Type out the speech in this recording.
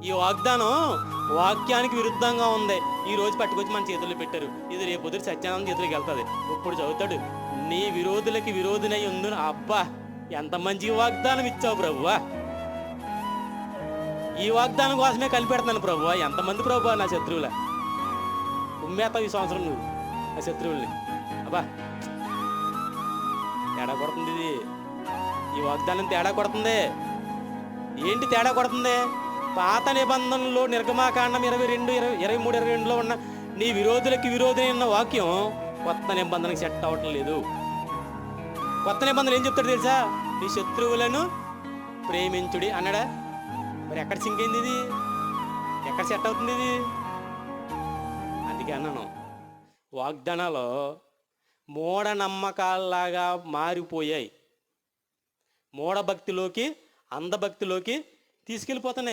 ఈ వాగ్దానం వాక్యానికి విరుద్ధంగా ఉంది. ఈ రోజు పట్టుకొచ్చి మన చేతుల్లో పెట్టారు. ఇది రేపు పొద్దున సత్యానంద చేతులకు వెళ్తుంది. ఇప్పుడు చదువుతాడు, నీ విరోధులకి విరోధినై ఉందును. అబ్బా, ఎంత మంచి వాగ్దానం ఇచ్చావు ప్రభువా. ఈ వాగ్దానం కోసమే కనిపెడుతున్నాను ప్రభువా. ఎంతమంది ప్రభువా నా శత్రువుల ఉమ్మేతావు ఈ సంవత్సరం నువ్వు నా శత్రువుల్ని. అబ్బా, తేడా కొడుతుంది ఇది. ఈ వాగ్దానం తేడా కొడుతుంది. ఏంటి తేడా కొడుతుంది? పాత నిబంధనలో నిర్గమాకాండం 22, 23, 22లో ఉన్న నీ విరోధులకి విరోధి ఉన్న వాక్యం కొత్త నిబంధనకి సెట్ అవ్వటం లేదు. కొత్త నిబంధన ఏం చెప్తాడు తెలుసా? నీ శత్రువులను ప్రేమించుడి అన్నాడా? మరి ఎక్కడ సింక్ అయింది ఇది? ఎక్కడ సెట్ అవుతుంది ఇది? అందుకే అన్నాను, వాగ్దానాలు మూఢనమ్మకాల్లాగా మారిపోయాయి. మూఢభక్తిలోకి, అంధభక్తిలోకి తీసుకెళ్ళిపోతున్నాయి.